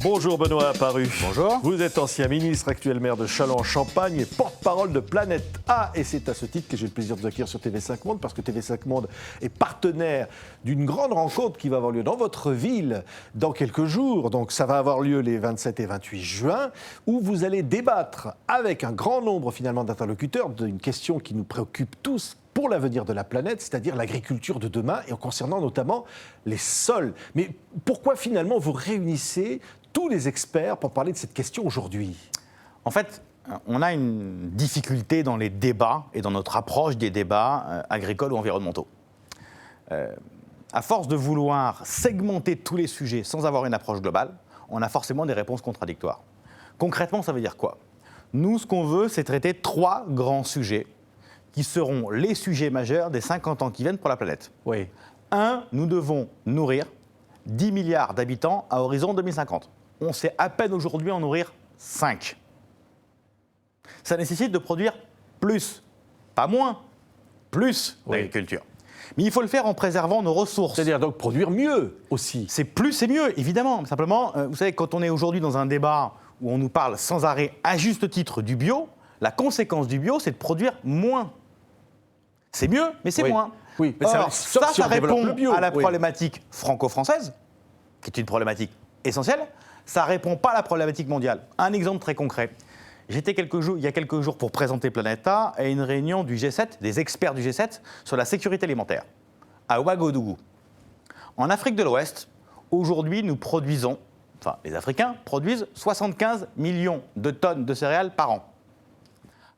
Bonjour Benoît Apparu. Bonjour. Vous êtes ancien ministre, actuel maire de Châlons-en-Champagne et porte-parole de Planète A. Et c'est à ce titre que j'ai le plaisir de vous accueillir sur TV5 Monde, parce que TV5 Monde est partenaire d'une grande rencontre qui va avoir lieu dans votre ville dans quelques jours. Donc ça va avoir lieu les 27 et 28 juin, où vous allez débattre avec un grand nombre finalement d'interlocuteurs d'une question qui nous préoccupe tous pour l'avenir de la planète, c'est-à-dire l'agriculture de demain, et en concernant notamment les sols. Mais pourquoi finalement vous réunissez tous les experts pour parler de cette question aujourd'hui? En fait, on a une difficulté dans les débats et dans notre approche des débats agricoles ou environnementaux. À force de vouloir segmenter tous les sujets sans avoir une approche globale, on a forcément des réponses contradictoires. Concrètement, ça veut dire quoi? Nous, ce qu'on veut, c'est traiter 3 grands sujets qui seront les sujets majeurs des 50 ans qui viennent pour la planète. Oui. 1, nous devons nourrir 10 milliards d'habitants à horizon 2050. On sait à peine aujourd'hui en nourrir 5. Ça nécessite de produire plus, pas moins, plus d'agriculture. Mais il faut le faire en préservant nos ressources. C'est-à-dire donc produire mieux aussi. C'est plus et mieux, évidemment. Simplement, vous savez, quand on est aujourd'hui dans un débat où on nous parle sans arrêt, à juste titre, du bio, la conséquence du bio, c'est de produire moins. C'est mieux, mais c'est moins. Oui, mais Or, ça répond bio, à la problématique franco-française, qui est une problématique essentielle. Ça ne répond pas à la problématique mondiale. Un exemple très concret. J'étais il y a quelques jours pour présenter Planète A à une réunion du G7, des experts du G7, sur la sécurité alimentaire, à Ouagadougou. En Afrique de l'Ouest, aujourd'hui, les Africains produisent 75 millions de tonnes de céréales par an.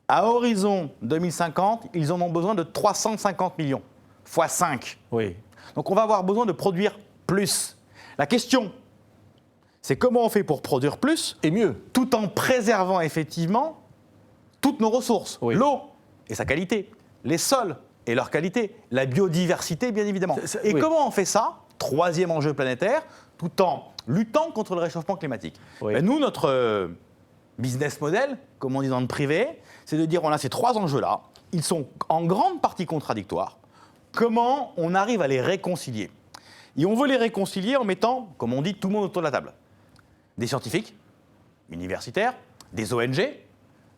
À horizon 2050, ils en ont besoin de 350 millions, fois 5. Oui. Donc on va avoir besoin de produire plus. La question, c'est comment on fait pour produire plus et mieux, tout en préservant effectivement toutes nos ressources. Oui. L'eau et sa qualité, les sols et leur qualité, la biodiversité bien évidemment. Et comment on fait ça? 3e enjeu planétaire, tout en luttant contre le réchauffement climatique. Oui. Et nous, notre business model, comme on dit dans le privé, c'est de dire on a ces 3 enjeux-là, ils sont en grande partie contradictoires. Comment on arrive à les réconcilier? Et on veut les réconcilier en mettant, comme on dit, tout le monde autour de la table. Des scientifiques, universitaires, des ONG,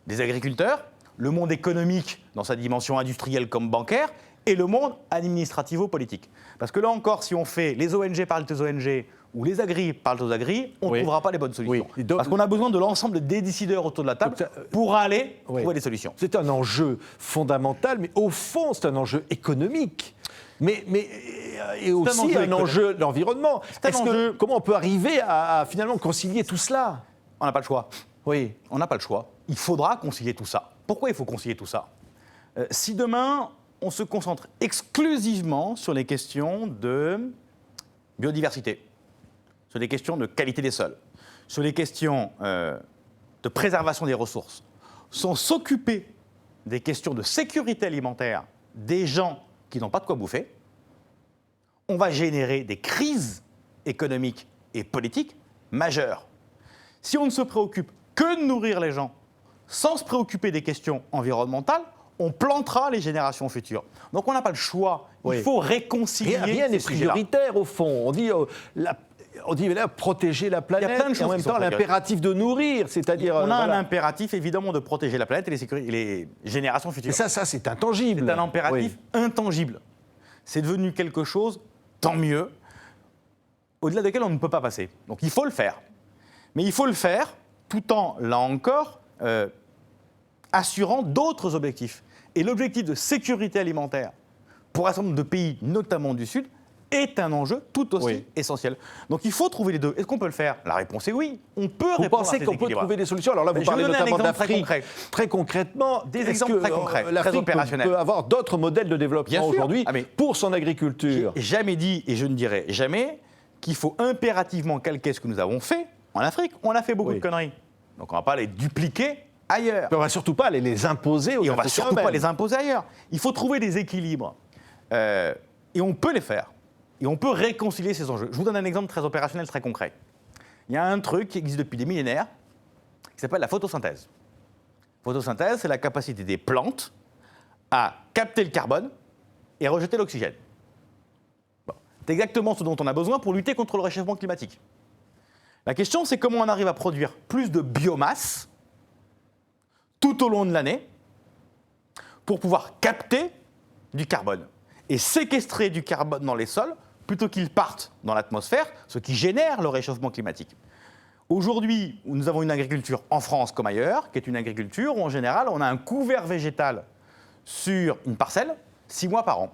des agriculteurs, le monde économique dans sa dimension industrielle comme bancaire, et le monde administrativo-politique. Parce que là encore, si on fait les ONG parlent aux ONG ou les agris parlent aux agris, on ne trouvera pas les bonnes solutions. Oui. Donc, parce qu'on a besoin de l'ensemble des décideurs autour de la table pour aller trouver des solutions. C'est un enjeu fondamental, mais au fond, c'est un enjeu économique. Et aussi un enjeu d'environnement. Comment on peut arriver à finalement concilier tout cela? On n'a pas le choix. Oui. On n'a pas le choix. Il faudra concilier tout ça. Pourquoi il faut concilier tout ça? Si demain, on se concentre exclusivement sur les questions de biodiversité, sur les questions de qualité des sols, sur les questions de préservation des ressources, sans s'occuper des questions de sécurité alimentaire des gens qui n'ont pas de quoi bouffer, on va générer des crises économiques et politiques majeures. Si on ne se préoccupe que de nourrir les gens, sans se préoccuper des questions environnementales, on plantera les générations futures. Donc on n'a pas le choix. Il faut réconcilier. Rien n'est prioritaire au fond. On dit là, protéger la planète. Il y a plein de choses et en même temps l'impératif de nourrir, c'est-à-dire. On a un impératif évidemment de protéger la planète et les générations futures. Et ça c'est intangible. C'est un impératif intangible. C'est devenu quelque chose, tant mieux, au-delà duquel on ne peut pas passer. Donc il faut le faire. Mais il faut le faire tout en, là encore, assurant d'autres objectifs. Et l'objectif de sécurité alimentaire pour un certain nombre de pays, notamment du Sud, est un enjeu tout aussi essentiel. Donc il faut trouver les deux. Est-ce qu'on peut le faire? La réponse est oui. On peut répondre à ces Vous pensez qu'on peut trouver des solutions? Alors là, vous parlez notamment d'Afrique. Très concrètement, des exemples très concrets, très opérationnels. Peut avoir d'autres modèles de développement aujourd'hui pour son agriculture. J'ai jamais dit, et je ne dirai jamais, qu'il faut impérativement calquer ce que nous avons fait en Afrique. On a fait beaucoup de conneries. Donc on ne va pas les dupliquer ailleurs. Mais on ne va surtout pas les imposer aux Africains. Et on ne va surtout pas les imposer ailleurs. Il faut trouver des équilibres. Et on peut les faire. Et on peut réconcilier ces enjeux. Je vous donne un exemple très opérationnel, très concret. Il y a un truc qui existe depuis des millénaires qui s'appelle la photosynthèse. Photosynthèse, c'est la capacité des plantes à capter le carbone et rejeter l'oxygène. Bon. C'est exactement ce dont on a besoin pour lutter contre le réchauffement climatique. La question, c'est comment on arrive à produire plus de biomasse tout au long de l'année pour pouvoir capter du carbone et séquestrer du carbone dans les sols plutôt qu'il parte dans l'atmosphère, ce qui génère le réchauffement climatique. Aujourd'hui, nous avons une agriculture en France comme ailleurs, qui est une agriculture où en général on a un couvert végétal sur une parcelle 6 mois par an.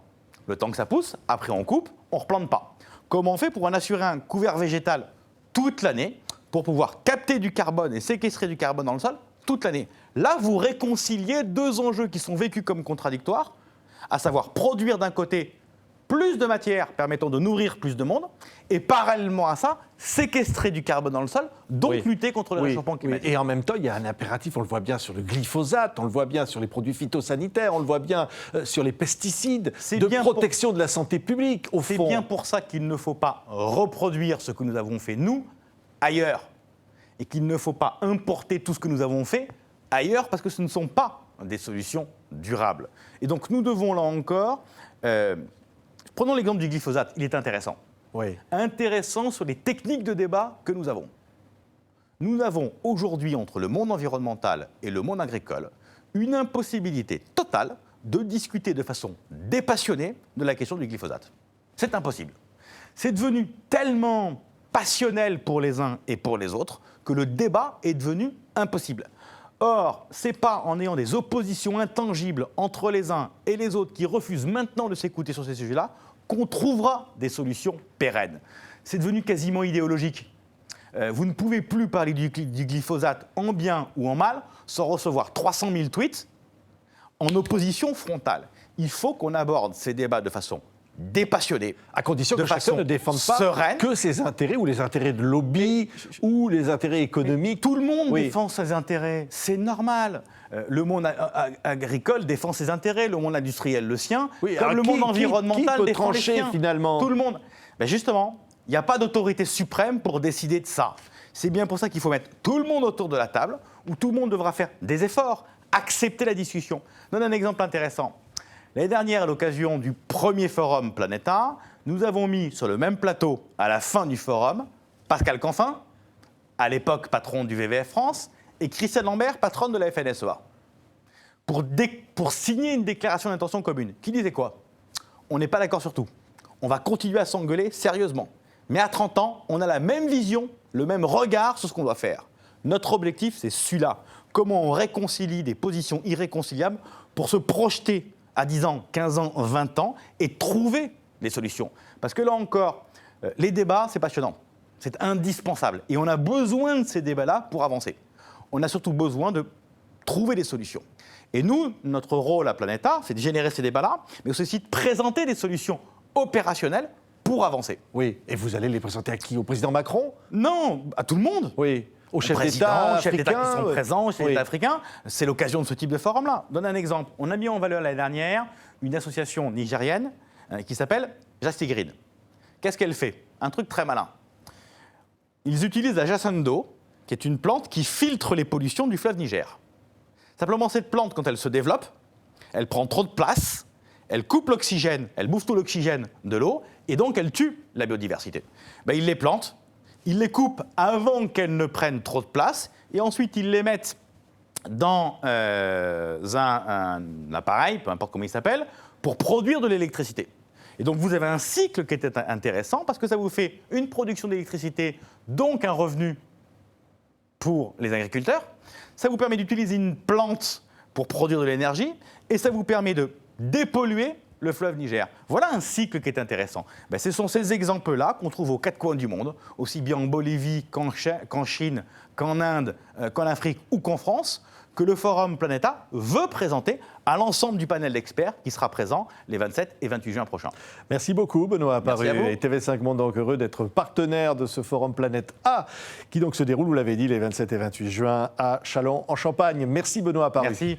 Le temps que ça pousse, après on coupe, on ne replante pas. Comment on fait pour en assurer un couvert végétal toute l'année pour pouvoir capter du carbone et séquestrer du carbone dans le sol toute l'année? Là, vous réconciliez deux enjeux qui sont vécus comme contradictoires, à savoir produire d'un côté plus de matière permettant de nourrir plus de monde, et parallèlement à ça, séquestrer du carbone dans le sol, donc lutter contre le réchauffement climatique. Et en même temps, il y a un impératif, on le voit bien sur le glyphosate, on le voit bien sur les produits phytosanitaires, on le voit bien sur les pesticides, de protection de la santé publique, au fond. C'est bien pour ça qu'il ne faut pas reproduire ce que nous avons fait, nous, ailleurs. Et qu'il ne faut pas importer tout ce que nous avons fait ailleurs, parce que ce ne sont pas des solutions durables. Et donc, nous devons, là encore... Prenons l'exemple du glyphosate, il est intéressant. Oui. Intéressant sur les techniques de débat que nous avons. Nous avons aujourd'hui, entre le monde environnemental et le monde agricole, une impossibilité totale de discuter de façon dépassionnée de la question du glyphosate. C'est impossible. C'est devenu tellement passionnel pour les uns et pour les autres que le débat est devenu impossible. Or, ce n'est pas en ayant des oppositions intangibles entre les uns et les autres qui refusent maintenant de s'écouter sur ces sujets-là qu'on trouvera des solutions pérennes. C'est devenu quasiment idéologique. Vous ne pouvez plus parler du glyphosate en bien ou en mal sans recevoir 300 000 tweets en opposition frontale. Il faut qu'on aborde ces débats de façon dépassionnée. À condition que chacun ne défende pas sereine. Que ses intérêts ou les intérêts de lobby ou les intérêts économiques. Tout le monde défend ses intérêts, c'est normal. Le monde agricole défend ses intérêts, le monde industriel le sien, comme le monde environnemental défend les siens. Finalement tout le monde. Ben justement, il n'y a pas d'autorité suprême pour décider de ça. C'est bien pour ça qu'il faut mettre tout le monde autour de la table, où tout le monde devra faire des efforts, accepter la discussion. Je donne un exemple intéressant. L'année dernière, à l'occasion du premier forum Planeta, nous avons mis sur le même plateau, à la fin du forum, Pascal Canfin, à l'époque patron du WWF France, et Christiane Lambert, patronne de la FNSEA, pour signer une déclaration d'intention commune. Qui disait quoi? On n'est pas d'accord sur tout. On va continuer à s'engueuler sérieusement. Mais à 30 ans, on a la même vision, le même regard sur ce qu'on doit faire. Notre objectif, c'est celui-là. Comment on réconcilie des positions irréconciliables pour se projeter à 10 ans, 15 ans, 20 ans et trouver des solutions. Parce que là encore, les débats, c'est passionnant. C'est indispensable. Et on a besoin de ces débats-là pour avancer. On a surtout besoin de trouver des solutions. Et nous, notre rôle à Planeta, c'est de générer ces débats-là, mais aussi de présenter des solutions opérationnelles pour avancer. Oui, et vous allez les présenter à qui? Au président Macron? Non, à tout le monde. Oui. Aux chefs d'État africains qui sont présents, aux chefs d'État africains. C'est l'occasion de ce type de forum-là. Je donne un exemple. On a mis en valeur l'année dernière une association nigérienne qui s'appelle Just Green. Qu'est-ce qu'elle fait? Un truc très malin. Ils utilisent la jasando, qui est une plante qui filtre les pollutions du fleuve Niger. Simplement, cette plante, quand elle se développe, elle prend trop de place, elle coupe l'oxygène, elle bouffe tout l'oxygène de l'eau, et donc elle tue la biodiversité. Ben, ils les plantent, ils les coupent avant qu'elles ne prennent trop de place, et ensuite ils les mettent dans un appareil, peu importe comment il s'appelle, pour produire de l'électricité. Et donc vous avez un cycle qui est intéressant, parce que ça vous fait une production d'électricité, donc un revenu pour les agriculteurs. Ça vous permet d'utiliser une plante pour produire de l'énergie, et ça vous permet de dépolluer le fleuve Niger. Voilà un cycle qui est intéressant. Ben, ce sont ces exemples-là qu'on trouve aux quatre coins du monde, aussi bien en Bolivie qu'en Chine, qu'en Inde, qu'en Afrique ou qu'en France, que le Forum Planeta veut présenter à l'ensemble du panel d'experts qui sera présent les 27 et 28 juin prochains. Merci beaucoup Benoît Apparu et TV5 Monde, donc heureux d'être partenaire de ce Forum Planète A qui donc se déroule, vous l'avez dit, les 27 et 28 juin à Châlons en Champagne. Merci Benoît Apparu. Merci.